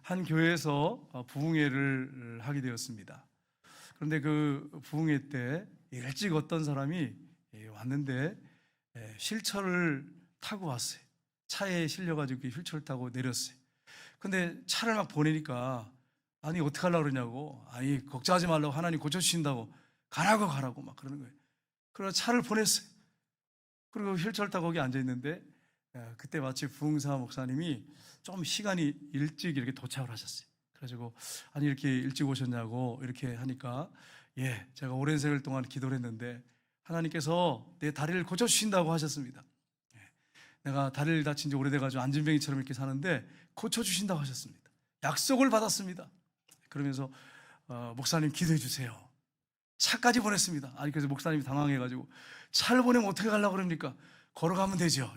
한 교회에서 부흥회를 하게 되었습니다. 그런데 그 부흥회 때 일찍 어떤 사람이 왔는데 휠체어를 타고 왔어요. 차에 실려가지고 휠체어를 타고 내렸어요. 근데 차를 막 보내니까 아니 어떻게 하려고 그러냐고, 아니 걱정하지 말라고, 하나님 고쳐주신다고, 가라고 막 그러는 거예요. 그래서 차를 보냈어요. 그리고 휠체어를 타고 거기 앉아있는데 그때 마치 부흥사 목사님이 좀 시간이 일찍 이렇게 도착을 하셨어요. 그래가지고 아니 이렇게 일찍 오셨냐고 이렇게 하니까, 제가 오랜 세월 동안 기도를 했는데 하나님께서 내 다리를 고쳐주신다고 하셨습니다. 내가 다리를 다친 지 오래돼가지고 안진뱅이처럼 이렇게 사는데 고쳐주신다고 하셨습니다. 약속을 받았습니다. 그러면서 목사님 기도해 주세요. 차까지 보냈습니다. 아니 그래서 목사님이 당황해가지고 차를 보내면 어떻게 가려고 그럽니까? 걸어가면 되죠.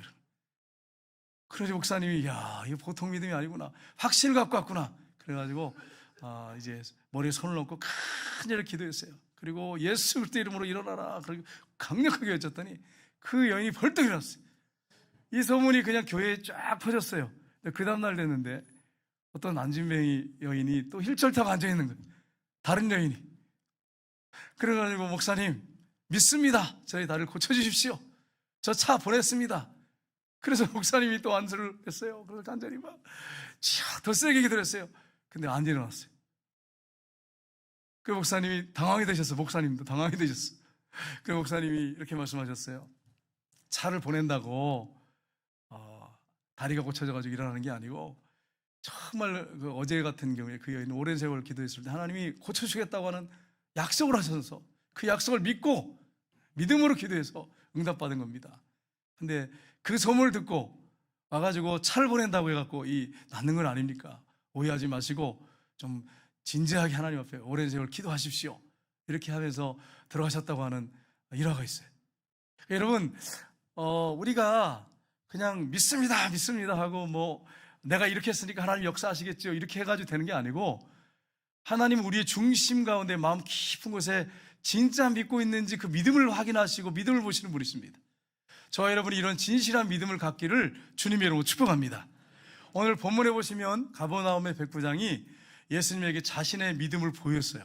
그래서 목사님이 야, 이거 보통 믿음이 아니구나, 확신을 갖고 왔구나. 그래가지고 이제 머리에 손을 얹고 간절히 기도했어요. 그리고 예수 그리스도 이름으로 일어나라, 그리고 강력하게 외쳤더니 그 여인이 벌떡 일어났어요. 이 소문이 그냥 교회에 쫙 퍼졌어요. 그 다음날 됐는데 어떤 안진뱅이 여인이 또 휠체어를 타고 앉아있는 거예요. 다른 여인이. 그래가지고 목사님 믿습니다, 저희 다리를 고쳐주십시오, 저 차 보냈습니다. 그래서 목사님이 또 안수를 했어요. 그래서 간절히 막 더 세게 기도했어요. 근데 안 일어났어요. 그 목사님이 당황이 되셨어요. 목사님도 당황이 되셨어요. 그 목사님이 이렇게 말씀하셨어요. 차를 보낸다고 다리가 고쳐져가지고 일어나는 게 아니고, 정말 그 어제 같은 경우에 그 여인은 오랜 세월 기도했을 때 하나님이 고쳐주겠다고 하는 약속을 하셔서 그 약속을 믿고 믿음으로 기도해서 응답받은 겁니다. 근데 그 소문을 듣고 와가지고 차를 보낸다고 해갖고 낫는 건 아닙니까? 오해하지 마시고 좀 진지하게 하나님 앞에 오랜 세월 기도하십시오, 이렇게 하면서 들어가셨다고 하는 일화가 있어요. 여러분, 우리가 그냥 믿습니다 하고 뭐 내가 이렇게 했으니까 하나님 역사하시겠죠 이렇게 해가지고 되는 게 아니고, 하나님 우리의 중심 가운데 마음 깊은 곳에 진짜 믿고 있는지 그 믿음을 확인하시고 믿음을 보시는 분이십니다. 저와 여러분이 이런 진실한 믿음을 갖기를 주님의 이름으로 축복합니다. 오늘 본문에 보시면 가버나움의 백부장이 예수님에게 자신의 믿음을 보였어요.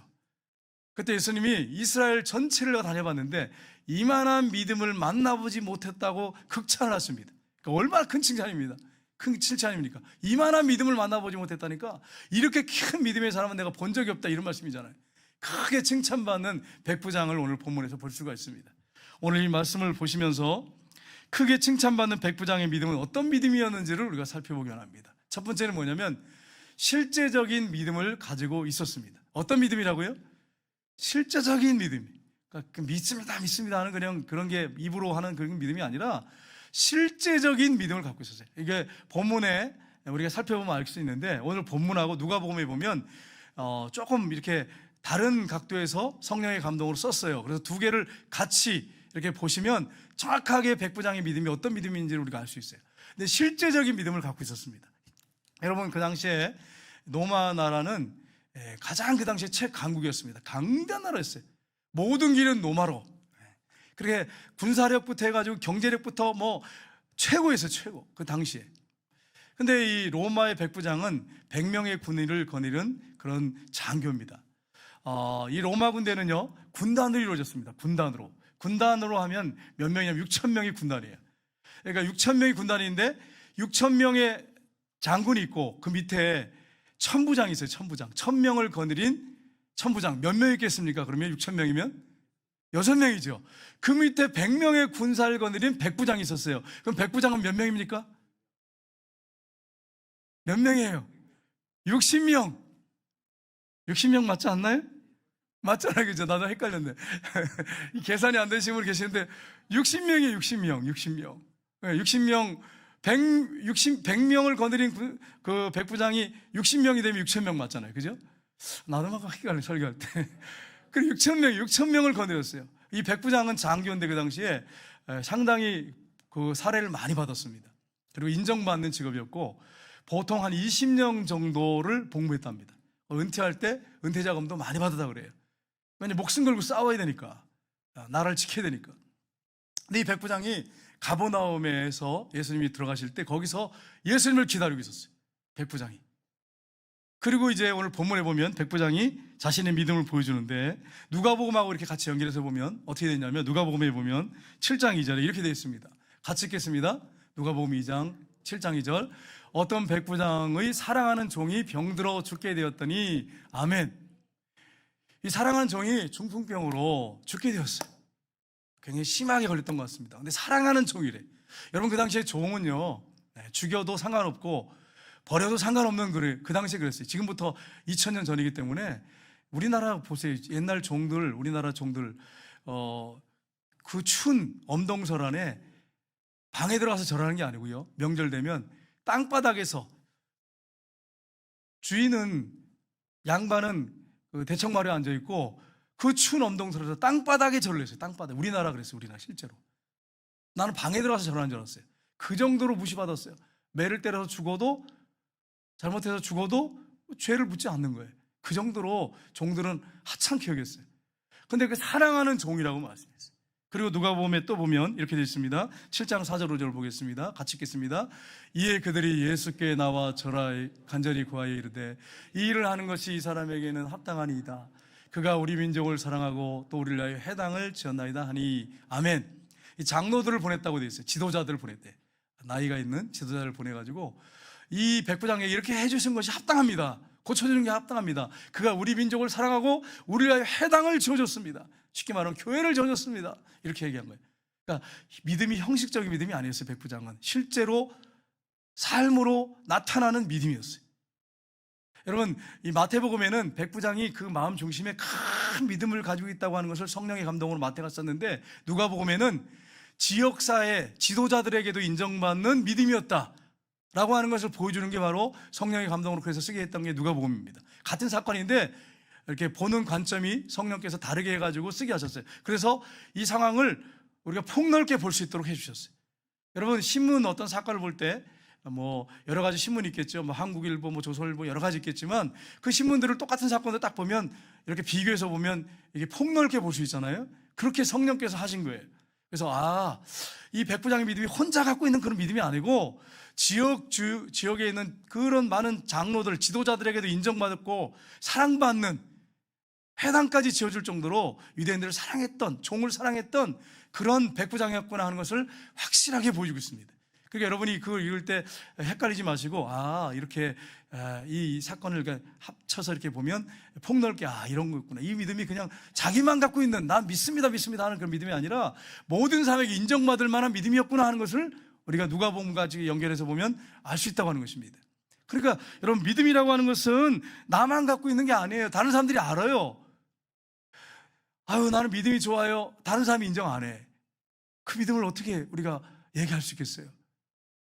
그때 예수님이 이스라엘 전체를 다녀봤는데 이만한 믿음을 만나보지 못했다고 극찬을 하십니다. 그러니까 얼마나 큰 칭찬입니다. 큰 칭찬입니까? 이만한 믿음을 만나보지 못했다니까, 이렇게 큰 믿음의 사람은 내가 본 적이 없다, 이런 말씀이잖아요. 크게 칭찬받는 백부장을 오늘 본문에서 볼 수가 있습니다. 오늘 이 말씀을 보시면서 크게 칭찬받는 백부장의 믿음은 어떤 믿음이었는지를 우리가 살펴보기 원합니다. 첫 번째는 뭐냐면 실제적인 믿음을 가지고 있었습니다. 어떤 믿음이라고요? 실제적인 믿음. 그러니까 믿습니다 하는 그런 게 입으로 하는 그런 믿음이 아니라 실제적인 믿음을 갖고 있었어요. 이게 본문에 우리가 살펴보면 알 수 있는데, 오늘 본문하고 누가복음에 보면 조금 이렇게 다른 각도에서 성령의 감동으로 썼어요. 그래서 두 개를 같이 이렇게 보시면 정확하게 백부장의 믿음이 어떤 믿음인지를 우리가 알 수 있어요. 근데 실제적인 믿음을 갖고 있었습니다. 여러분, 그 당시에 로마 나라는 가장 그 당시에 최강국이었습니다. 강대한 나라였어요. 모든 길은 로마로. 그렇게 군사력부터 해가지고 경제력부터 뭐 최고였어요, 최고. 그 당시에. 근데 이 로마의 백부장은 100명의 군인을 거느린 그런 장교입니다. 이 로마 군대는요, 군단으로 이루어졌습니다. 군단으로 하면 몇 명이냐면 6,000명의 군단이에요. 그러니까 6,000명의 군단인데 6,000명의 장군이 있고 그 밑에 천부장이 있어요. 천부장. 1,000명을 거느린 천부장. 몇 명 있겠습니까? 그러면 6,000명이면 6명이죠. 그 밑에 100명의 군사를 거느린 백부장이 있었어요. 그럼 백부장은 몇 명입니까? 몇 명이에요? 60명. 60명 맞지 않나요? 맞잖아요, 그죠? 나도 헷갈렸네. 이 계산이 안 되신 분 계시는데 60명이에요, 60명. 60명, 100명을 거느린 그 백부장이 60명이 되면 6,000명 맞잖아요, 그죠? 나도 막 헷갈려, 설교할 때. 그리고 6,000명을 거느렸어요. 이 백부장은 장교인데 그 당시에 상당히 그 사례를 많이 받았습니다. 그리고 인정받는 직업이었고 보통 한 20년 정도를 복무했답니다. 은퇴할 때 은퇴 자금도 많이 받았다 그래요. 왜냐면 목숨 걸고 싸워야 되니까, 나라를 지켜야 되니까. 근데 이 백부장이 가버나움에서 예수님이 들어가실 때 거기서 예수님을 기다리고 있었어요. 백부장이. 그리고 이제 오늘 본문에 보면 백부장이 자신의 믿음을 보여주는데 누가복음하고 이렇게 같이 연결해서 보면 어떻게 되냐면 누가복음에 보면 7장 2절에 이렇게 되어 있습니다. 같이 읽겠습니다. 누가복음 2장 7장 2절. 어떤 백부장의 사랑하는 종이 병들어 죽게 되었더니 아멘. 이 사랑하는 종이 중풍병으로 죽게 되었어요. 굉장히 심하게 걸렸던 것 같습니다. 근데 사랑하는 종이래. 여러분 그 당시에 종은요 죽여도 상관없고 버려도 상관없는 그 당시에 그랬어요. 지금부터 2000년 전이기 때문에 우리나라 보세요. 옛날 종들, 우리나라 종들 그 추운 엄동설 안에 방에 들어가서 절하는 게 아니고요. 명절 되면 땅바닥에서 주인은 양반은 그 대청마루에 앉아 있고 그 추운 엄동설에서 땅바닥에 절을 했어요. 땅바닥. 우리나라 그랬어요. 우리나라 실제로. 나는 방에 들어가서 절하는 줄 알았어요. 그 정도로 무시받았어요. 매를 때려서 죽어도 잘못해서 죽어도 죄를 묻지 않는 거예요. 그 정도로 종들은 하찮게 여겼어요. 근데 그 사랑하는 종이라고 말씀했어요. 그리고 누가복음에 또 보면 이렇게 되어 있습니다. 7장 4절 5절 보겠습니다. 같이 읽겠습니다. 이에 그들이 예수께 나와 절하여 간절히 구하여 이르되 이 일을 하는 것이 이 사람에게는 합당하니이다. 그가 우리 민족을 사랑하고 또 우리를 위하여 해당을 지었나이다 하니 아멘. 이 장로들을 보냈다고 되어 있어요. 지도자들을 보냈대. 나이가 있는 지도자를 보내가지고 이 백부장에게 이렇게 해주신 것이 합당합니다. 고쳐주는 게 합당합니다. 그가 우리 민족을 사랑하고 우리를 위하여 해당을 지어줬습니다. 쉽게 말하면 교회를 지어줬습니다. 이렇게 얘기한 거예요. 그러니까 믿음이 형식적인 믿음이 아니었어요. 백부장은 실제로 삶으로 나타나는 믿음이었어요. 여러분 이 마태복음에는 백부장이 그 마음 중심에 큰 믿음을 가지고 있다고 하는 것을 성령의 감동으로 마태가 썼는데 누가복음에는 지역사회 지도자들에게도 인정받는 믿음이었다 라고 하는 것을 보여주는 게 바로 성령의 감동으로 그래서 쓰게 했던 게 누가복음입니다. 같은 사건인데 이렇게 보는 관점이 성령께서 다르게 해가지고 쓰게 하셨어요. 그래서 이 상황을 우리가 폭넓게 볼 수 있도록 해주셨어요. 여러분 신문 어떤 사건을 볼 때 뭐 여러 가지 신문이 있겠죠. 뭐 한국일보, 뭐 조선일보 여러 가지 있겠지만 그 신문들을 똑같은 사건을 딱 보면 이렇게 비교해서 보면 이게 폭넓게 볼 수 있잖아요. 그렇게 성령께서 하신 거예요. 그래서 이 백부장의 믿음이 혼자 갖고 있는 그런 믿음이 아니고 지역에 있는 그런 많은 장로들, 지도자들에게도 인정받았고 사랑받는 회당까지 지어줄 정도로 유대인들을 사랑했던, 종을 사랑했던 그런 백부장이었구나 하는 것을 확실하게 보여주고 있습니다. 그러니까 여러분이 그걸 읽을 때 헷갈리지 마시고 이렇게 이 사건을 합쳐서 이렇게 보면 폭넓게 이런 거였구나. 이 믿음이 그냥 자기만 갖고 있는 난 믿습니다 하는 그런 믿음이 아니라 모든 사람에게 인정받을 만한 믿음이었구나 하는 것을 우리가 누가복음과 연결해서 보면 알 수 있다고 하는 것입니다. 그러니까 여러분 믿음이라고 하는 것은 나만 갖고 있는 게 아니에요. 다른 사람들이 알아요. 나는 믿음이 좋아요. 다른 사람이 인정 안 해. 그 믿음을 어떻게 우리가 얘기할 수 있겠어요?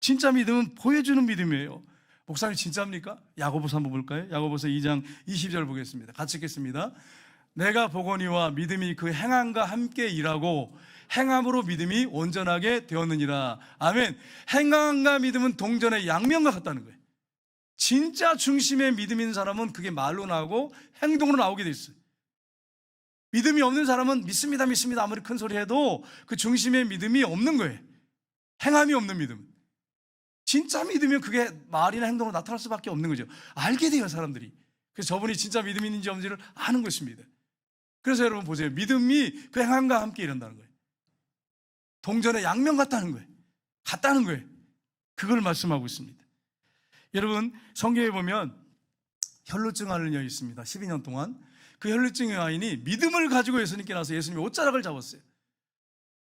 진짜 믿음은 보여주는 믿음이에요. 목사님 진짜입니까? 야고보서 한번 볼까요? 야고보서 2장 20절 보겠습니다. 같이 읽겠습니다. 내가 보거니와 믿음이 그 행함과 함께 일하고 행함으로 믿음이 온전하게 되었느니라. 아멘. 행함과 믿음은 동전의 양면과 같다는 거예요. 진짜 중심의 믿음 있는 사람은 그게 말로 나오고 행동으로 나오게 돼 있어요. 믿음이 없는 사람은 믿습니다 아무리 큰 소리 해도 그 중심의 믿음이 없는 거예요. 행함이 없는 믿음. 진짜 믿으면 그게 말이나 행동으로 나타날 수밖에 없는 거죠. 알게 돼요 사람들이. 그래서 저분이 진짜 믿음이 있는지 없는지를 아는 것입니다. 그래서 여러분 보세요. 믿음이 그 행함과 함께 이런다는 거예요. 동전의 양면 같다는 거예요. 같다는 거예요. 그걸 말씀하고 있습니다. 여러분 성경에 보면 혈루증 앓는 여인이 있습니다. 12년 동안 그 혈루증의 여인이 믿음을 가지고 예수님께 나서 예수님이 옷자락을 잡았어요.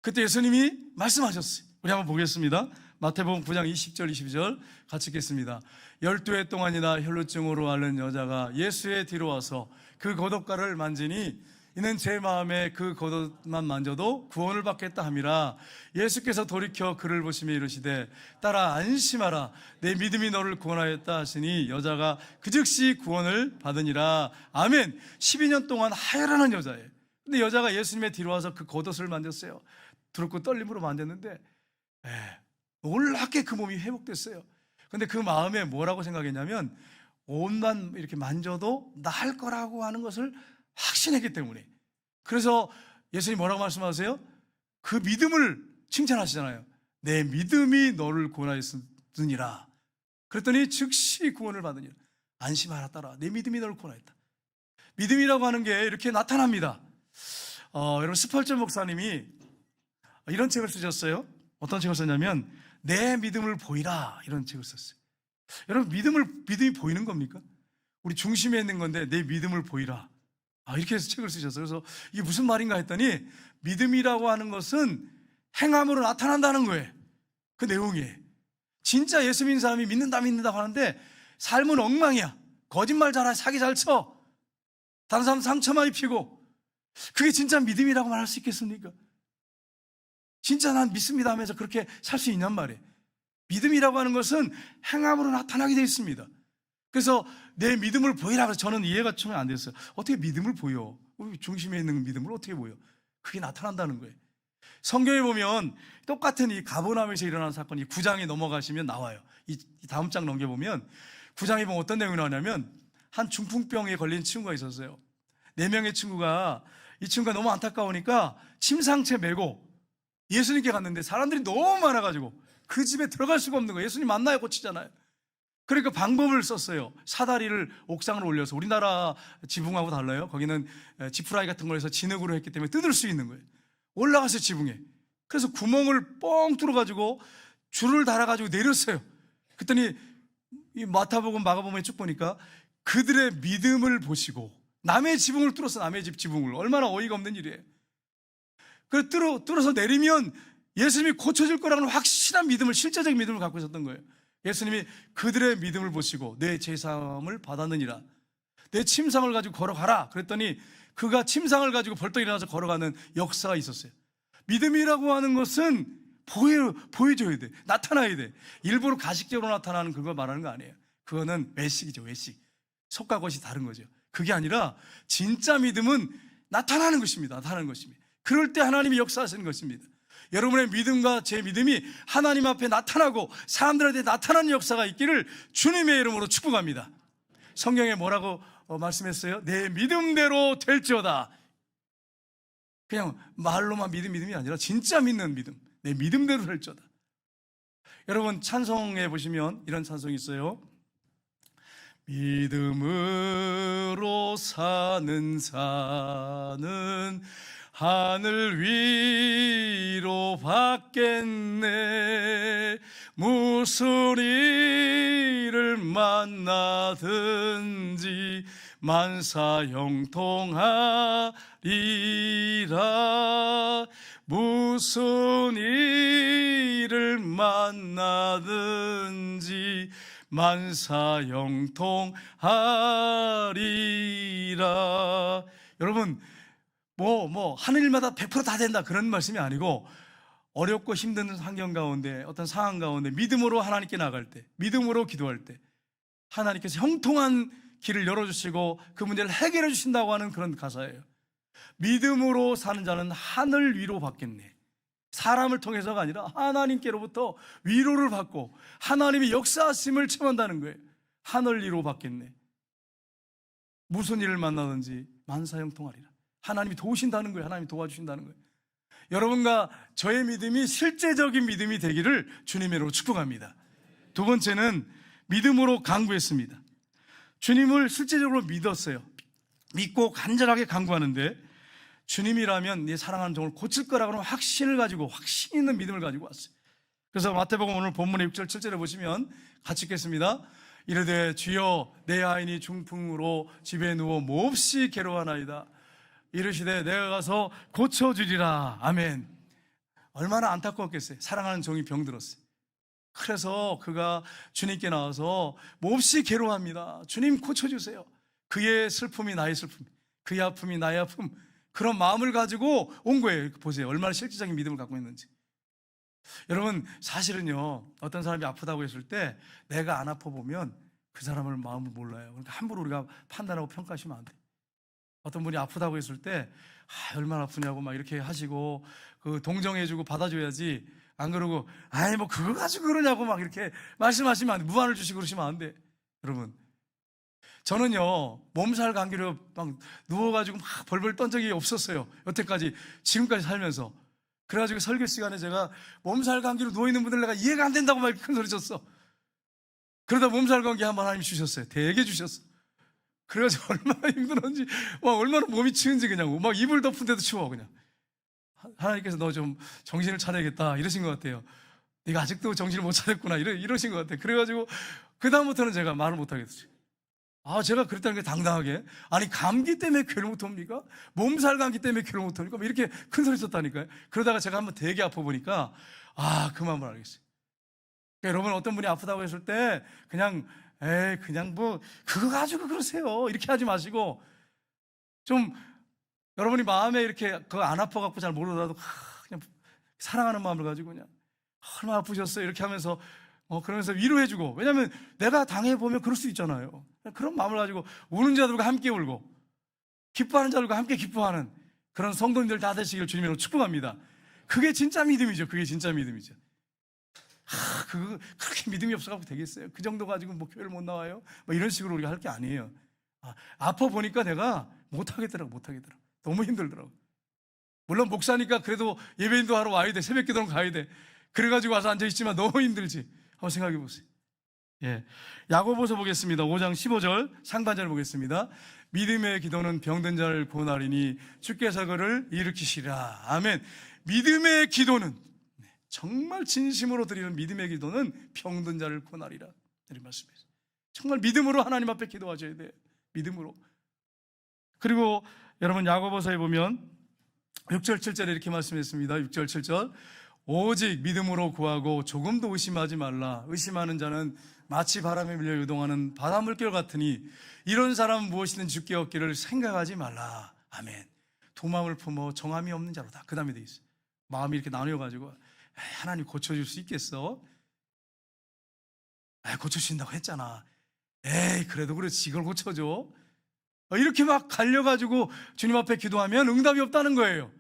그때 예수님이 말씀하셨어요. 우리 한번 보겠습니다. 마태복음 9장 20절 22절 같이 읽겠습니다. 12해 동안이나 혈루증으로 앓는 여자가 예수의 뒤로 와서 그 겉옷가를 만지니 이는 제 마음에 그 겉옷만 만져도 구원을 받겠다 함이라. 예수께서 돌이켜 그를 보시며 이르시되 딸아 안심하라 내 믿음이 너를 구원하였다 하시니 여자가 그 즉시 구원을 받으니라. 아멘. 12년 동안 하혈하는 여자예요. 근데 여자가 예수님의 뒤로 와서 그 겉옷을 만졌어요. 두렵고 떨림으로 만졌는데 놀랍게 그 몸이 회복됐어요. 근데 그 마음에 뭐라고 생각했냐면 옷만 이렇게 만져도 나을 거라고 하는 것을 확신했기 때문에. 그래서 예수님이 뭐라고 말씀하세요? 그 믿음을 칭찬하시잖아요. 내 믿음이 너를 구원하였느니라. 그랬더니 즉시 구원을 받으니라. 안심하라 따라 내 믿음이 너를 구원하였다. 믿음이라고 하는 게 이렇게 나타납니다. 여러분 스펄전 목사님이 이런 책을 쓰셨어요. 어떤 책을 썼냐면 내 믿음을 보이라, 이런 책을 썼어요. 여러분 믿음이 보이는 겁니까? 우리 중심에 있는 건데 내 믿음을 보이라, 이렇게 해서 책을 쓰셨어요. 그래서 이게 무슨 말인가 했더니 믿음이라고 하는 것은 행함으로 나타난다는 거예요. 그 내용이 진짜 예수 믿는 사람이 믿는다고 하는데 삶은 엉망이야. 거짓말 잘하, 사기 잘 쳐, 다른 사람 상처 많이 피고, 그게 진짜 믿음이라고 말할 수 있겠습니까? 진짜 난 믿습니다 하면서 그렇게 살 수 있냔 말이에요. 믿음이라고 하는 것은 행함으로 나타나게 되어 있습니다. 그래서 내 믿음을 보이라 그래서 저는 이해가 처음에 안 됐어요. 어떻게 믿음을 보여? 우리 중심에 있는 믿음을 어떻게 보여? 그게 나타난다는 거예요. 성경에 보면 똑같은 이 가버나움에서 일어난 사건이 9장에 넘어가시면 나와요. 이 다음 장 넘겨보면 9장에 보면 어떤 내용이 나오냐면 한 중풍병에 걸린 친구가 있었어요. 4명의 친구가, 이 친구가 너무 안타까우니까 침상채 메고 예수님께 갔는데 사람들이 너무 많아가지고 그 집에 들어갈 수가 없는 거예요. 예수님 만나야 고치잖아요. 그러니까 방법을 썼어요. 사다리를 옥상으로 올려서, 우리나라 지붕하고 달라요. 거기는 지푸라기 같은 걸 해서 진흙으로 했기 때문에 뜯을 수 있는 거예요. 올라가서 지붕에, 그래서 구멍을 뻥 뚫어가지고 줄을 달아가지고 내렸어요. 그랬더니 이 마태복음 마가복음에 쭉 보니까 그들의 믿음을 보시고, 남의 지붕을 뚫어서, 남의 집 지붕을, 얼마나 어이가 없는 일이에요. 그래서 뚫어서 내리면 예수님이 고쳐질 거라는 확실한 믿음을, 실제적인 믿음을 갖고 있었던 거예요. 예수님이 그들의 믿음을 보시고 내 제사함을 받았느니라, 내 침상을 가지고 걸어가라 그랬더니 그가 침상을 가지고 벌떡 일어나서 걸어가는 역사가 있었어요. 믿음이라고 하는 것은 보여줘야 돼, 나타나야 돼. 일부러 가식적으로 나타나는 그거 말하는 거 아니에요. 그거는 외식이죠, 외식. 속과 겉이 다른 거죠. 그게 아니라 진짜 믿음은 나타나는 것입니다. 나타나는 것입니다. 그럴 때 하나님이 역사하시는 것입니다. 여러분의 믿음과 제 믿음이 하나님 앞에 나타나고 사람들한테 나타나는 역사가 있기를 주님의 이름으로 축복합니다. 성경에 뭐라고 말씀했어요? 내 믿음대로 될지어다. 그냥 말로만 믿음이 아니라 진짜 믿는 믿음, 내 믿음대로 될지어다. 여러분 찬송에 보시면 이런 찬송이 있어요. 믿음으로 사는 산은 하늘 위로 받겠네. 무슨 일을 만나든지 만사 형통하리라. 무슨 일을 만나든지 만사 형통하리라. 여러분 하늘마다 100% 다 된다 그런 말씀이 아니고, 어렵고 힘든 환경 가운데, 어떤 상황 가운데 믿음으로 하나님께 나갈 때, 믿음으로 기도할 때 하나님께서 형통한 길을 열어주시고 그 문제를 해결해 주신다고 하는 그런 가사예요. 믿음으로 사는 자는 하늘 위로 받겠네. 사람을 통해서가 아니라 하나님께로부터 위로를 받고 하나님이 역사하심을 체험한다는 거예요. 하늘 위로 받겠네. 무슨 일을 만나든지 만사 형통하리라. 하나님이 도우신다는 거예요. 하나님이 도와주신다는 거예요. 여러분과 저의 믿음이 실제적인 믿음이 되기를 주님의 이름으로 축복합니다. 두 번째는 믿음으로 강구했습니다. 주님을 실제적으로 믿었어요. 믿고 간절하게 간구하는데, 주님이라면 네 사랑하는 종을 고칠 거라고 하는 확신을 가지고, 확신 있는 믿음을 가지고 왔어요. 그래서 마태복음 오늘 본문의 6절 7절에 보시면 같이 읽겠습니다. 이르되 주여 내 아인이 중풍으로 집에 누워 몹시 괴로워하나이다. 이르시되 내가 가서 고쳐주리라. 아멘. 얼마나 안타까웠겠어요. 사랑하는 종이 병들었어요. 그래서 그가 주님께 나와서 몹시 괴로워합니다. 주님 고쳐주세요. 그의 슬픔이 나의 슬픔, 그의 아픔이 나의 아픔, 그런 마음을 가지고 온 거예요. 보세요, 얼마나 실질적인 믿음을 갖고 있는지. 여러분 사실은요, 어떤 사람이 아프다고 했을 때 내가 안 아파 보면 그 사람을 마음을 몰라요. 그러니까 함부로 우리가 판단하고 평가하시면 안 돼요. 어떤 분이 아프다고 했을 때 얼마나 아프냐고 막 이렇게 하시고 그 동정해주고 받아줘야지, 안 그러고 뭐 그거 가지고 그러냐고 막 이렇게 말씀하시면 안 돼. 무안을 주시고 그러시면 안 돼. 여러분 저는요 몸살 감기로 막 누워가지고 막 벌벌 떤 적이 없었어요. 여태까지, 지금까지 살면서. 그래가지고 설교 시간에 제가 몸살 감기로 누워있는 분들 내가 이해가 안 된다고 막 큰 소리 쳤어. 그러다 몸살 감기 한번 하나님 주셨어요. 되게 주셨어. 그래가지고 얼마나 힘들었는지, 막 얼마나 몸이 치는지 그냥 막 이불 덮은데도 추워 그냥. 하나님께서 너 좀 정신을 차려야겠다 이러신 것 같아요. 네가 아직도 정신을 못 차렸구나 이러신 것 같아요. 그래가지고 그 다음부터는 제가 말을 못 하겠어요. 제가 그랬다는 게 당당하게, 아니 감기 때문에 괴를 못 옵니까? 몸살 감기 때문에 괴를 못 옵니까? 이렇게 큰 소리 썼다니까요. 그러다가 제가 한번 되게 아파 보니까 그 마음을 알겠어요. 그러니까 여러분, 어떤 분이 아프다고 했을 때 그냥 뭐 그거 가지고 그러세요 이렇게 하지 마시고, 좀 여러분이 마음에 이렇게 그거 안 아파갖고 잘 모르더라도 그냥 사랑하는 마음을 가지고 그냥 얼마나 아프셨어요 이렇게 하면서 그러면서 위로해주고, 왜냐하면 내가 당해보면 그럴 수 있잖아요. 그런 마음을 가지고 우는 자들과 함께 울고 기뻐하는 자들과 함께 기뻐하는 그런 성도님들 다 되시기를 주님으로 축복합니다. 그게 진짜 믿음이죠. 그게 진짜 믿음이죠. 그렇게 믿음이 없어가지고 되겠어요? 그 정도 가지고 뭐 교회를 못 나와요? 뭐 이런 식으로 우리가 할 게 아니에요. 아파 보니까 내가 못하겠더라고. 너무 힘들더라고. 물론 목사니까 그래도 예배인도 하러 와야 돼. 새벽 기도는 가야 돼. 그래가지고 와서 앉아있지만 너무 힘들지. 한번 생각해 보세요. 야고보서 보겠습니다. 5장 15절 상반절 보겠습니다. 믿음의 기도는 병든 자를 구원하리니 주께서 그를 일으키시리라. 아멘. 믿음의 기도는, 정말 진심으로 드리는 믿음의 기도는 병든 자를 구원하리라. 이런 말씀이에요. 정말 믿음으로 하나님 앞에 기도하셔야 돼요. 믿음으로. 그리고 여러분, 야고보서에 보면 6절 7절에 이렇게 말씀했습니다. 6절 7절 오직 믿음으로 구하고 조금도 의심하지 말라. 의심하는 자는 마치 바람에 밀려 요동하는 바닷물결 같으니 이런 사람은 무엇이든 주께 얻기를 생각하지 말라. 아멘. 도망을 품어 정함이 없는 자로다. 그 다음에 돼 있어요. 마음이 이렇게 나뉘어가지고 하나님 고쳐줄 수 있겠어? 고쳐주신다고 했잖아. 그래도 그렇지, 이걸 고쳐줘? 이렇게 막 갈려가지고 주님 앞에 기도하면 응답이 없다는 거예요.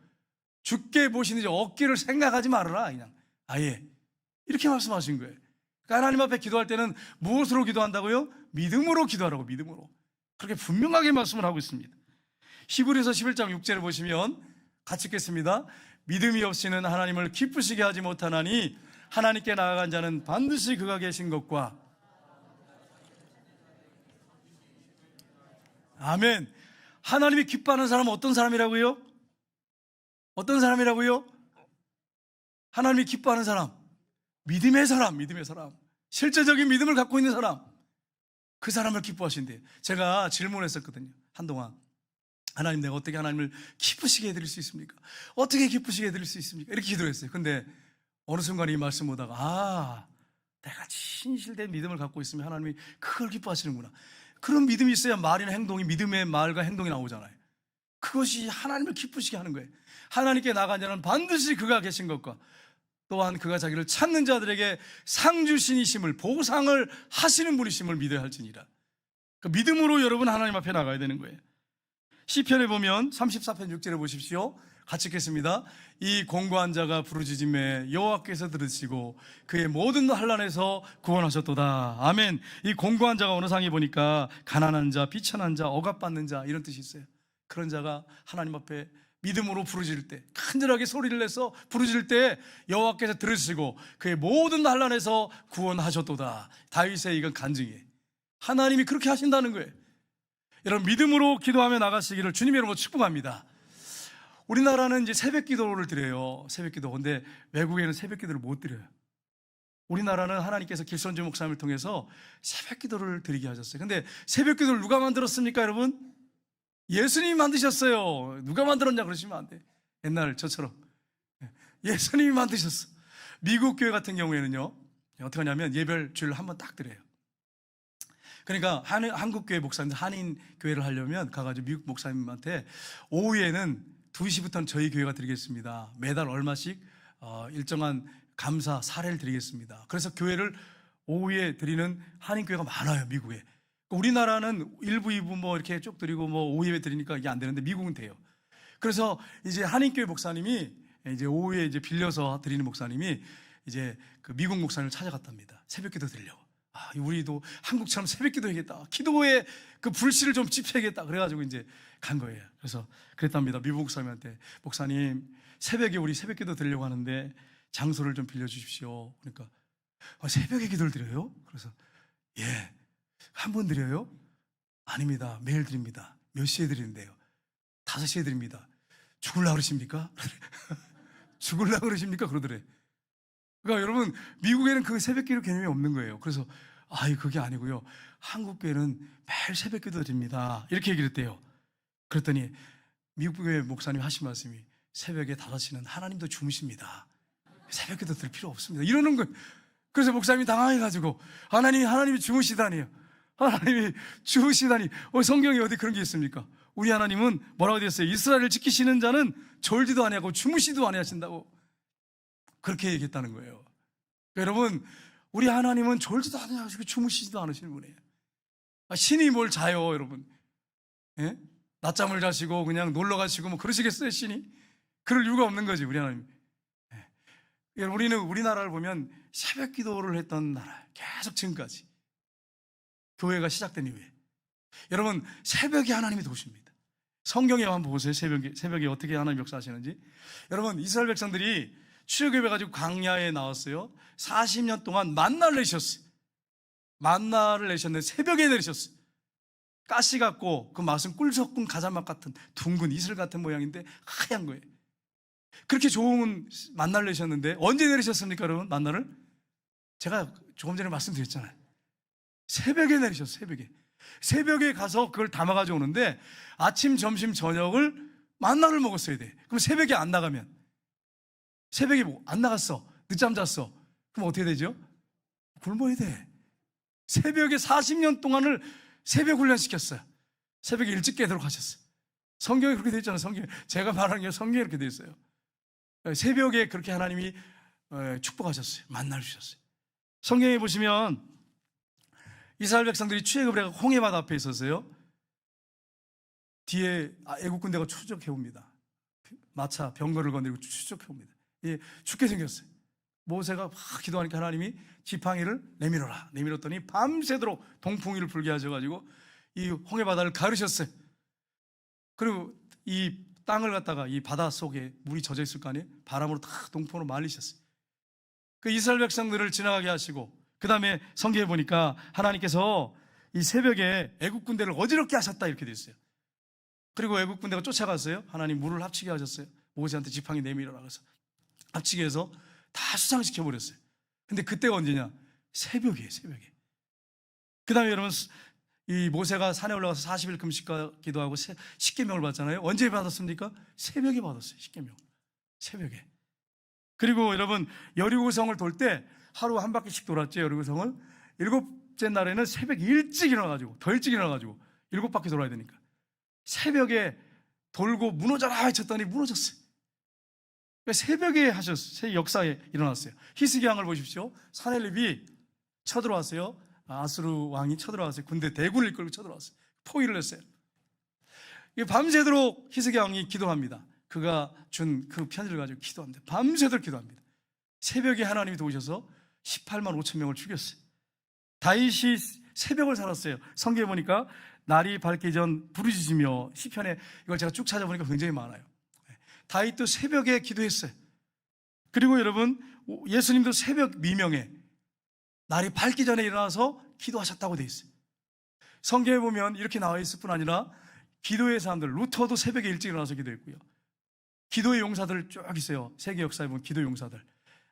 주께 무엇이든지 얻기를 생각하지 말아라. 그냥 아예 이렇게 말씀하신 거예요. 그러니까 하나님 앞에 기도할 때는 무엇으로 기도한다고요? 믿음으로 기도하라고. 믿음으로. 그렇게 분명하게 말씀을 하고 있습니다. 히브리서 11장 6절을 보시면 같이 읽겠습니다. 믿음이 없이는 하나님을 기쁘시게 하지 못하나니 하나님께 나아간 자는 반드시 그가 계신 것과, 아멘. 하나님이 기뻐하는 사람은 어떤 사람이라고요? 어떤 사람이라고요? 하나님이 기뻐하는 사람, 믿음의 사람. 실제적인 믿음을 갖고 있는 사람, 그 사람을 기뻐하신대요. 제가 질문했었거든요. 한동안 하나님, 내가 어떻게 하나님을 기쁘시게 해드릴 수 있습니까? 어떻게 기쁘시게 해드릴 수 있습니까? 이렇게 기도했어요. 근데 어느 순간 이 말씀 보다가 내가 진실된 믿음을 갖고 있으면 하나님이 그걸 기뻐하시는구나. 그런 믿음이 있어야 말이나 행동이, 믿음의 말과 행동이 나오잖아요. 그것이 하나님을 기쁘시게 하는 거예요. 하나님께 나간 자는 반드시 그가 계신 것과, 또한 그가 자기를 찾는 자들에게 상 주신이심을, 보상을 하시는 분이심을 믿어야 할지니라. 그 믿음으로 여러분 하나님 앞에 나가야 되는 거예요. 시편에 보면 34편 6절에 보십시오. 같이 읽겠습니다. 이 공고한 자가 부르짖음에 여호와께서 들으시고 그의 모든 환난에서 구원하셨도다. 아멘. 이 공고한 자가 어느 상에 보니까 가난한 자, 비천한 자, 억압받는 자, 이런 뜻이 있어요. 그런 자가 하나님 앞에 믿음으로 부르짖을 때, 간절하게 소리를 내서 부르짖을 때 여호와께서 들으시고 그의 모든 환난에서 구원하셨도다. 다윗의 이건 간증이에요. 하나님이 그렇게 하신다는 거예요. 여러분, 믿음으로 기도하며 나가시기를 주님의 이름으로 축복합니다. 우리나라는 이제 새벽 기도를 드려요. 새벽 기도. 근데 외국에는 새벽 기도를 못 드려요. 우리나라는 하나님께서 길선주 목사님을 통해서 새벽 기도를 드리게 하셨어요. 근데 새벽 기도를 누가 만들었습니까, 여러분? 예수님이 만드셨어요. 누가 만들었냐 그러시면 안 돼. 옛날 저처럼. 예수님이 만드셨어. 미국 교회 같은 경우에는요, 어떻게 하냐면 예별 주일을 한 번 딱 드려요. 그러니까 한국 교회 목사님들, 한인 교회를 하려면 가가지고 미국 목사님한테 오후에는 2시부터는 저희 교회가 드리겠습니다. 매달 얼마씩 일정한 감사 사례를 드리겠습니다. 그래서 교회를 오후에 드리는 한인 교회가 많아요, 미국에. 우리나라는 1부, 2부 뭐 이렇게 쭉 드리고 뭐 오후에 드리니까 이게 안 되는데 미국은 돼요. 그래서 이제 한인교회 목사님이 이제 오후에 이제 빌려서 드리는 목사님이 이제 그 미국 목사님을 찾아갔답니다. 새벽 기도 드리려고. 우리도 한국처럼 새벽 기도 해야겠다. 기도의 그 불씨를 좀 지펴야겠다. 그래가지고 이제 간 거예요. 그래서 그랬답니다. 미국 목사님한테, 목사님, 새벽에 우리 새벽 기도 드리려고 하는데 장소를 좀 빌려주십시오. 그러니까 새벽에 기도를 드려요? 그래서 예. 한 번 드려요? 아닙니다. 매일 드립니다. 몇 시에 드리는데요? 5시에 드립니다. 죽을라 그러십니까? 죽을라 그러십니까? 그러더래. 그러니까 여러분, 미국에는 그 새벽기도 개념이 없는 거예요. 그래서 그게 아니고요. 한국 교회는 매일 새벽기도 드립니다. 이렇게 얘기를 했대요. 그랬더니 미국의 목사님 하신 말씀이 새벽에 5시는 하나님도 주무십니다. 새벽기도 드릴 필요 없습니다. 이러는 거예요. 그래서 목사님이 당황해가지고 하나님이 주무시다니요. 하나님이 주무시다니. 성경에 어디 그런 게 있습니까? 우리 하나님은 뭐라고 되어 있어요? 이스라엘을 지키시는 자는 졸지도 아니하고 주무시도 아니하신다고 그렇게 얘기했다는 거예요. 여러분, 우리 하나님은 졸지도 아니하시고 주무시지도 않으시는 분이에요. 신이 뭘 자요, 여러분? 예? 낮잠을 자시고 그냥 놀러 가시고 뭐 그러시겠어요, 신이? 그럴 이유가 없는 거지, 우리 하나님. 예. 우리는 우리나라를 보면 새벽 기도를 했던 나라, 계속 지금까지. 교회가 시작된 이후에. 여러분, 새벽에 하나님이 도우십니다. 성경에 한번 보세요. 새벽에 어떻게 하나님 역사하시는지. 여러분, 이스라엘 백성들이 출애굽해가지고 광야에 나왔어요. 40년 동안 만나를 내셨어요. 만나를 내셨는데 새벽에 내리셨어요. 가시 같고 그 맛은 꿀 섞은 가자맛 같은 둥근 이슬 같은 모양인데 하얀 거예요. 그렇게 좋은 만나를 내셨는데 언제 내리셨습니까, 여러분? 만나를? 제가 조금 전에 말씀드렸잖아요. 새벽에 내리셨어요. 새벽에 가서 그걸 담아가지고 오는데 아침, 점심, 저녁을 만나를 먹었어야 돼. 그럼 새벽에 안 나가면, 새벽에 안 나갔어, 늦잠 잤어, 그럼 어떻게 되죠? 굶어야 돼. 새벽에 40년 동안을 새벽 훈련시켰어요. 새벽에 일찍 깨도록 하셨어요. 성경에 그렇게 되어 있잖아요. 성경에. 제가 말하는 게 성경에 그렇게 되어 있어요. 새벽에 그렇게 하나님이 축복하셨어요. 만나를 주셨어요. 성경에 보시면 이스라엘 백성들이 출애굽을 해서 홍해바다 앞에 있었어요. 뒤에 애국 군대가 추적해 옵니다. 마차 병거를 건드리고 추적해 옵니다. 예, 죽게 생겼어요. 모세가 막 기도하니까 하나님이 지팡이를 내밀어라. 내밀었더니 밤새도록 동풍이를 불게 하셔가지고 이 홍해바다를 가르셨어요. 그리고 이 땅을 갖다가 이 바다 속에 물이 젖어 있을 거 아니에요? 바람으로 다 동풍으로 말리셨어요. 그 이스라엘 백성들을 지나가게 하시고, 그 다음에 성경에 보니까 하나님께서 이 새벽에 애국 군대를 어지럽게 하셨다 이렇게 돼 있어요. 그리고 애국 군대가 쫓아갔어요. 하나님 물을 합치게 하셨어요. 모세한테 지팡이 내밀어라 그래서 합치게 해서 다 수상시켜 버렸어요. 근데 그때가 언제냐? 새벽이에요. 그 다음에 여러분, 이 모세가 산에 올라가서 40일 금식과 기도하고 십계명을 받잖아요. 언제 받았습니까? 새벽에 받았어요. 십계명. 새벽에. 그리고 여러분, 여리고성을 돌 때 하루 한 바퀴씩 돌았죠. 여리고성을. 7째 날에는 새벽 일찍 일어나가지고, 더 일찍 일어나가지고 7바퀴 돌아야 되니까 새벽에 돌고 무너져라 외쳤더니 무너졌어요. 새벽에 하셨어요. 역사에 일어났어요. 히스기야를 보십시오. 사넬립이 쳐들어왔어요. 아수르 왕이 쳐들어왔어요. 군대 대군을 이끌고 쳐들어왔어요. 포위를 했어요. 밤새도록 히스기야 왕이 기도합니다. 그가 준 그 편지를 가지고 기도합니다. 밤새도록 기도합니다. 새벽에 하나님이 도우셔서 18만 5천 명을 죽였어요. 다윗이 새벽을 살았어요. 성경에 보니까 날이 밝기 전 부르짖으며, 시편에 이걸 제가 쭉 찾아보니까 굉장히 많아요. 다윗도 새벽에 기도했어요. 그리고 여러분, 예수님도 새벽 미명에 날이 밝기 전에 일어나서 기도하셨다고 되어 있어요. 성경에 보면 이렇게 나와 있을 뿐 아니라 기도의 사람들, 루터도 새벽에 일찍 일어나서 기도했고요. 기도의 용사들 쭉 있어요. 세계 역사에 보면 기도 용사들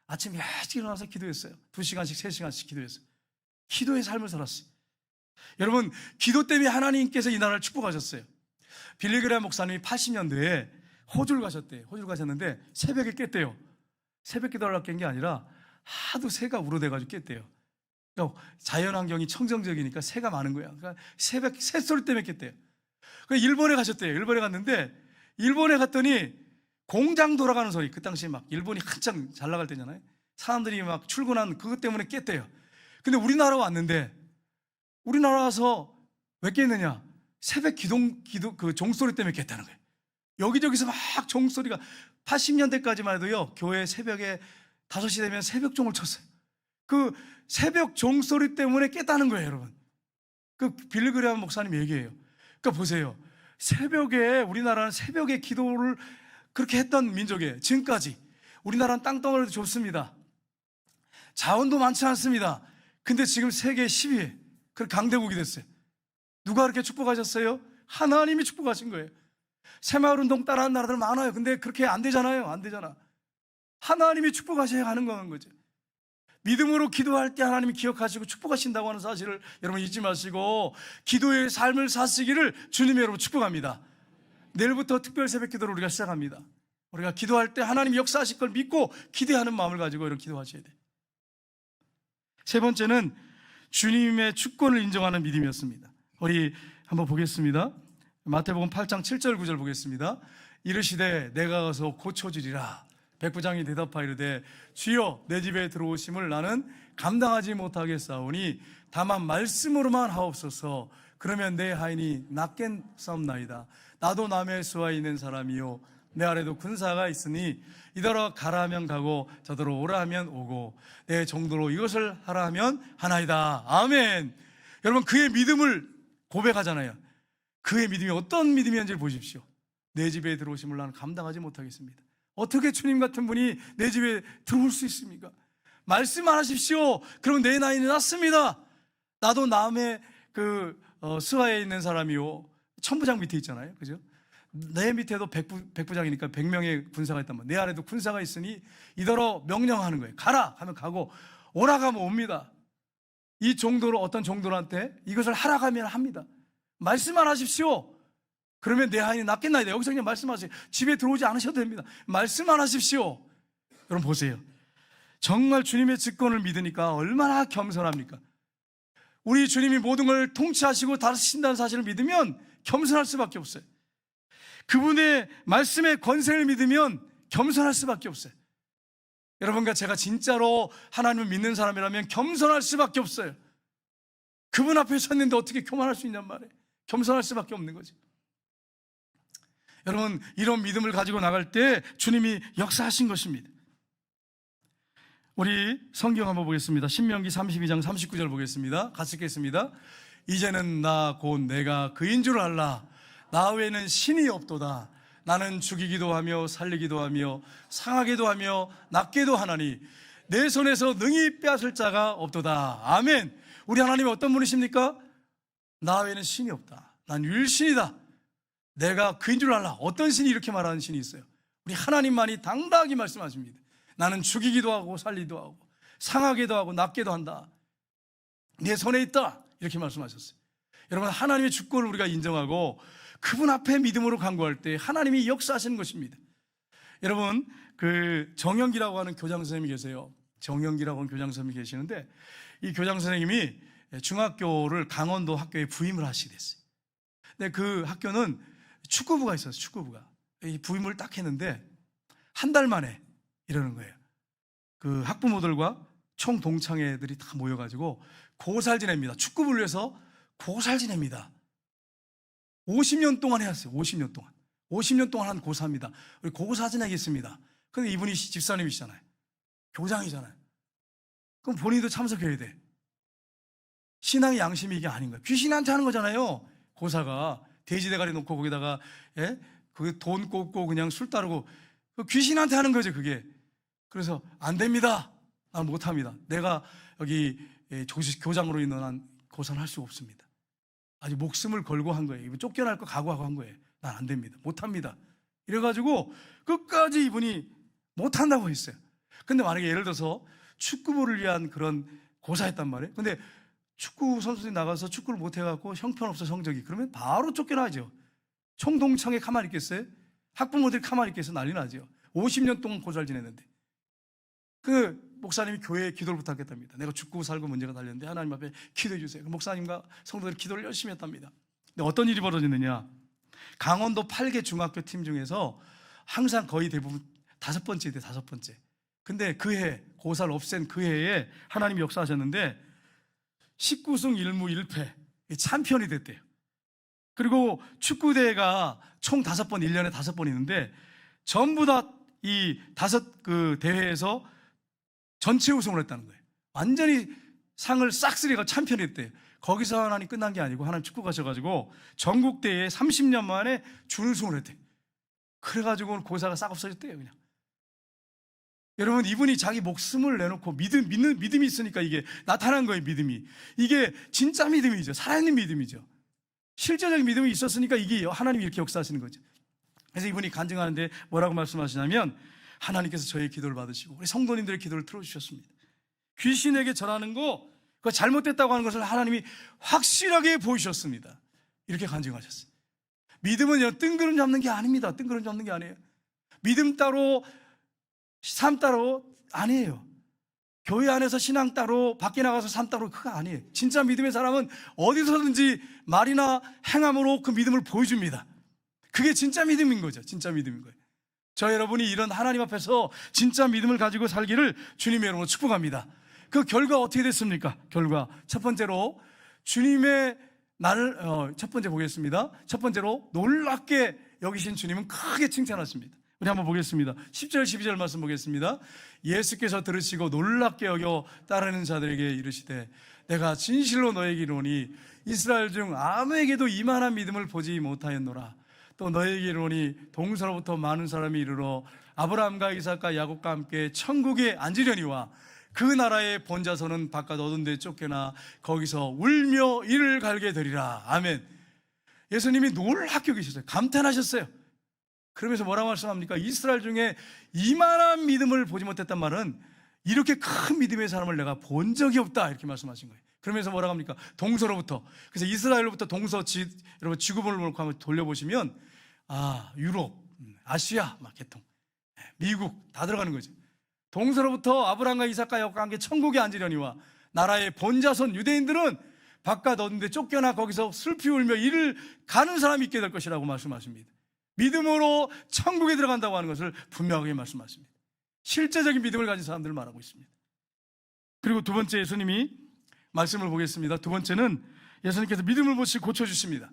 아침에 일찍 일어나서 기도했어요. 2시간씩 3시간씩 기도했어요. 기도의 삶을 살았어요. 여러분, 기도 때문에 하나님께서 이 나라를 축복하셨어요. 빌리그레암 목사님이 80년대에 호주를 가셨대요. 호주를 가셨는데 새벽에 깼대요. 새벽 기도하려고 깬 게 아니라 하도 새가 우러대가지고 깼대요. 그러니까 자연환경이 청정적이니까 새가 많은 거야. 그러니까 새벽 새소리 때문에 깼대요. 그러니까 일본에 가셨대요. 일본에 갔는데 일본에 갔더니 공장 돌아가는 소리, 그 당시에 막 일본이 한창 잘 나갈 때잖아요. 사람들이 막 출근한 그것 때문에 깼대요. 근데 우리나라 왔는데, 우리나라 와서 왜 깼느냐? 새벽 그 종소리 때문에 깼다는 거예요. 여기저기서 막 종소리가, 80년대까지만 해도요, 교회 새벽에 5시 되면 새벽종을 쳤어요. 그 새벽 종소리 때문에 깼다는 거예요, 여러분. 그 빌리그레암 목사님 얘기예요. 그러니까 보세요. 새벽에, 우리나라는 새벽에 기도를 그렇게 했던 민족이에요. 지금까지. 우리나라는 땅덩어리도 좁습니다. 자원도 많지 않습니다. 근데 지금 세계 10위에 그 강대국이 됐어요. 누가 그렇게 축복하셨어요? 하나님이 축복하신 거예요. 새마을운동 따라하는 나라들 많아요. 근데 그렇게 안 되잖아요. 안 되잖아. 하나님이 축복하셔야 하는 거죠. 믿음으로 기도할 때 하나님이 기억하시고 축복하신다고 하는 사실을 여러분 잊지 마시고 기도의 삶을 사시기를 주님이 여러분 축복합니다. 내일부터 특별 새벽 기도를 우리가 시작합니다. 우리가 기도할 때 하나님이 역사하실 걸 믿고 기대하는 마음을 가지고 이렇게 기도하셔야 돼요. 세 번째는 주님의 주권을 인정하는 믿음이었습니다. 우리 한번 보겠습니다. 마태복음 8장 7절 9절 보겠습니다. 이르시되 내가 가서 고쳐주리라. 백부장이 대답하여 이르되 주여 내 집에 들어오심을 나는 감당하지 못하겠사오니 다만 말씀으로만 하옵소서. 그러면 내 하인이 낫겠사옵나이다. 나도 남의 수하에 있는 사람이요 내 아래도 군사가 있으니 이더러 가라 하면 가고 저더러 오라 하면 오고 내 정도로 이것을 하라 하면 하나이다. 아멘. 여러분 그의 믿음을 고백하잖아요. 그의 믿음이 어떤 믿음이었는지 보십시오. 내 집에 들어오심을 나는 감당하지 못하겠습니다. 어떻게 주님 같은 분이 내 집에 들어올 수 있습니까? 말씀 안 하십시오. 그럼 내 나이는 났습니다. 나도 남의 스하에 있는 사람이요. 천부장 밑에 있잖아요. 그죠? 내 밑에도 백부장이니까 100명의 군사가 있단 말이에요. 내 아래도 군사가 있으니 이더러 명령하는 거예요. 가라 하면 가고 오라 하면 옵니다. 이 정도로 어떤 종들한테 이것을 하라 하면 합니다. 말씀만 하십시오. 그러면 내 하인이 낫겠나이다. 여기서 그냥 말씀하세요. 집에 들어오지 않으셔도 됩니다. 말씀만 하십시오. 여러분 보세요. 정말 주님의 직권을 믿으니까 얼마나 겸손합니까? 우리 주님이 모든 걸 통치하시고 다스리신다는 사실을 믿으면 겸손할 수밖에 없어요. 그분의 말씀의 권세를 믿으면 겸손할 수밖에 없어요. 여러분과 제가 진짜로 하나님을 믿는 사람이라면 겸손할 수밖에 없어요. 그분 앞에 섰는데 어떻게 교만할 수 있냔 말이에요. 겸손할 수밖에 없는 거죠. 여러분 이런 믿음을 가지고 나갈 때 주님이 역사하신 것입니다. 우리 성경 한번 보겠습니다. 신명기 32장 39절 보겠습니다. 같이 읽겠습니다. 이제는 나 곧 내가 그인 줄 알라. 나 외에는 신이 없도다. 나는 죽이기도 하며 살리기도 하며 상하게도 하며 낫게도 하나니 내 손에서 능히 빼앗을 자가 없도다. 아멘. 우리 하나님이 어떤 분이십니까? 나 외에는 신이 없다. 난 유일신이다. 내가 그인 줄 알라. 어떤 신이 이렇게 말하는 신이 있어요? 우리 하나님만이 당당하게 말씀하십니다. 나는 죽이기도 하고 살리기도 하고 상하게도 하고 낫게도 한다. 내 손에 있다. 이렇게 말씀하셨어요. 여러분 하나님의 주권을 우리가 인정하고 그분 앞에 믿음으로 간구할 때 하나님이 역사하시는 것입니다. 여러분 정영기라고 하는 교장 선생님이 계세요. 정영기라고 하는 교장 선생님이 계시는데 이 교장 선생님이 중학교를 강원도 학교에 부임을 하시게 됐어요. 근데 그 학교는 축구부가 있었어요. 축구부가 이 부임을 딱 했는데 한 달 만에 이러는 거예요. 그 학부모들과 총 동창회들이 다 모여가지고 고살 지냅니다. 축구부를 위해서 고살 지냅니다. 50년 동안 해왔어요. 50년 동안. 50년 동안 한 고사입니다. 우리 고사 지내겠습니다. 근데 이분이 집사님이시잖아요. 교장이잖아요. 그럼 본인도 참석해야 돼. 신앙의 양심이 이게 아닌 거예요. 귀신한테 하는 거잖아요. 고사가 돼지대가리 놓고 거기다가 그게 돈 꽂고 그냥 술 따르고 귀신한테 하는 거죠. 그게. 그래서 안 됩니다. 난 못합니다. 내가 여기 교장으로 있는 한 고사는 할 수가 없습니다. 아주 목숨을 걸고 한 거예요. 쫓겨날 거 각오하고 한 거예요. 난 안 됩니다. 못합니다. 이래가지고 끝까지 이분이 못한다고 했어요. 근데 만약에 예를 들어서 축구부를 위한 그런 고사했단 말이에요. 근데 축구 선수들이 나가서 축구를 못해갖고 형편없어 성적이. 그러면 바로 쫓겨나죠. 총동창회 가만히 있겠어요? 학부모들이 가만히 있겠어요? 난리 나죠. 50년 동안 고사를 지냈는데. 그 목사님이 교회에 기도를 부탁했답니다. 내가 죽고 살고 문제가 달렸는데 하나님 앞에 기도해 주세요. 그 목사님과 성도들이 기도를 열심히 했답니다. 근데 어떤 일이 벌어졌느냐? 강원도 8개 중학교 팀 중에서 항상 거의 대부분 5번째 돼, 5번째. 근데 그 해, 고사를 없앤 그 해에 하나님이 역사하셨는데 19승 1무 1패 챔피언이 됐대요. 그리고 축구대회가 총 5번, 1년에 5번 있는데 전부 다 이 5 대회에서 전체 우승을 했다는 거예요. 완전히 상을 싹쓸이가 챔피언이 됐대요. 거기서 하나님 끝난 게 아니고 하나님 축구 가셔가지고 전국대회에 30년 만에 준우승을 했대요. 그래가지고 고사가 싹 없어졌대요. 그냥 여러분, 이분이 자기 목숨을 내놓고 믿음이 있으니까 이게 나타난 거예요. 믿음이. 이게 진짜 믿음이죠. 살아있는 믿음이죠. 실제적인 믿음이 있었으니까 이게 하나님이 이렇게 역사하시는 거죠. 그래서 이분이 간증하는데 뭐라고 말씀하시냐면, 하나님께서 저의 기도를 받으시고 우리 성도님들의 기도를 들어주셨습니다. 귀신에게 절하는 거, 그거 잘못됐다고 하는 것을 하나님이 확실하게 보이셨습니다. 이렇게 간증하셨어요. 믿음은 뜬구름 잡는 게 아닙니다. 뜬구름 잡는 게 아니에요. 믿음 따로 삶 따로 아니에요. 교회 안에서 신앙 따로, 밖에 나가서 삶 따로, 그거 아니에요. 진짜 믿음의 사람은 어디서든지 말이나 행함으로 그 믿음을 보여줍니다. 그게 진짜 믿음인 거죠. 진짜 믿음인 거예요. 저 여러분이 이런 하나님 앞에서 진짜 믿음을 가지고 살기를 주님의 이름으로 축복합니다. 그 결과 어떻게 됐습니까? 결과 첫 번째로 주님의 나를 첫 번째 보겠습니다. 첫 번째로 놀랍게 여기신 주님은 크게 칭찬하십니다. 우리 한번 보겠습니다. 10절 12절 말씀 보겠습니다. 예수께서 들으시고 놀랍게 여겨 따르는 자들에게 이르시되 내가 진실로 너에게 이르노니 이스라엘 중 아무에게도 이만한 믿음을 보지 못하였노라. 또 너에게 이르노니 동서로부터 많은 사람이 이르러 아브라함과 이삭과 야곱과 함께 천국에 앉으려니와 그 나라의 본자손은 바깥 어두운 데 쫓겨나 거기서 울며 이를 갈게 되리라. 아멘. 예수님이 놀랍게 여기셨어요. 감탄하셨어요. 그러면서 뭐라고 말씀합니까? 이스라엘 중에 이만한 믿음을 보지 못했단 말은 이렇게 큰 믿음의 사람을 내가 본 적이 없다, 이렇게 말씀하신 거예요. 그러면서 뭐라고 합니까? 동서로부터. 그래서 이스라엘로부터 동서 여러분 지구본을 놓고 한번 돌려보시면 유럽, 아시아 막 개통, 미국 다 들어가는 거죠. 동서로부터 아브라함과 이삭과 야곱과 함께 천국에 앉으려니와 나라의 본자손 유대인들은 바깥 어두운 데 쫓겨나 거기서 슬피 울며 이를 가는 사람이 있게 될 것이라고 말씀하십니다. 믿음으로 천국에 들어간다고 하는 것을 분명하게 말씀하십니다. 실제적인 믿음을 가진 사람들을 말하고 있습니다. 그리고 두 번째 예수님이 말씀을 보겠습니다. 두 번째는 예수님께서 믿음을 보시고 고쳐주십니다.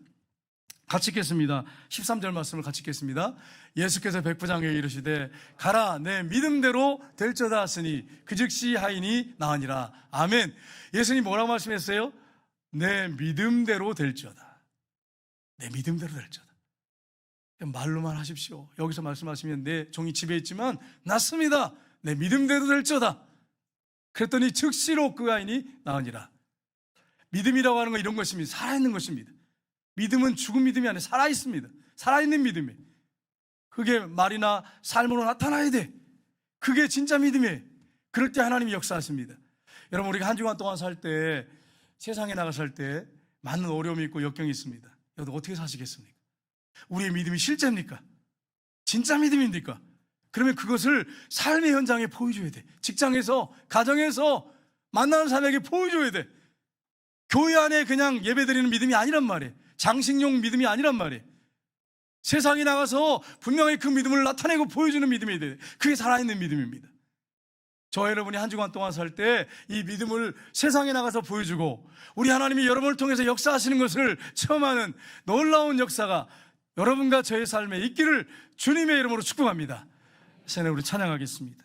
같이 읽겠습니다. 13절 말씀을 같이 읽겠습니다. 예수께서 백부장에게 이르시되 가라 내 믿음대로 될저다 하시니 그 즉시 하인이 나으니라. 아멘. 예수님 뭐라고 말씀했어요? 내 믿음대로 될지어다. 내 믿음대로 될지어다. 말로만 하십시오. 여기서 말씀하시면 내 종이 집에 있지만 낫습니다. 내 믿음대로 될지어다. 그랬더니 즉시로 그 아인이 나으니라. 믿음이라고 하는 건 이런 것입니다. 살아있는 것입니다. 믿음은 죽은 믿음이 아니라 살아있습니다. 살아있는 믿음이에요. 그게 말이나 삶으로 나타나야 돼. 그게 진짜 믿음이에요. 그럴 때 하나님이 역사하십니다. 여러분, 우리가 한 주간 동안 살 때, 세상에 나가 살 때 많은 어려움이 있고 역경이 있습니다. 여러분 어떻게 사시겠습니까? 우리의 믿음이 실제입니까? 진짜 믿음입니까? 그러면 그것을 삶의 현장에 보여줘야 돼. 직장에서, 가정에서, 만나는 사람에게 보여줘야 돼. 교회 안에 그냥 예배드리는 믿음이 아니란 말이에요. 장식용 믿음이 아니란 말이에요. 세상에 나가서 분명히 그 믿음을 나타내고 보여주는 믿음이 돼요. 그게 살아있는 믿음입니다. 저 여러분이 한 주간 동안 살 때 이 믿음을 세상에 나가서 보여주고 우리 하나님이 여러분을 통해서 역사하시는 것을 체험하는 놀라운 역사가 여러분과 저의 삶에 있기를 주님의 이름으로 축복합니다. 새해 우리 찬양하겠습니다.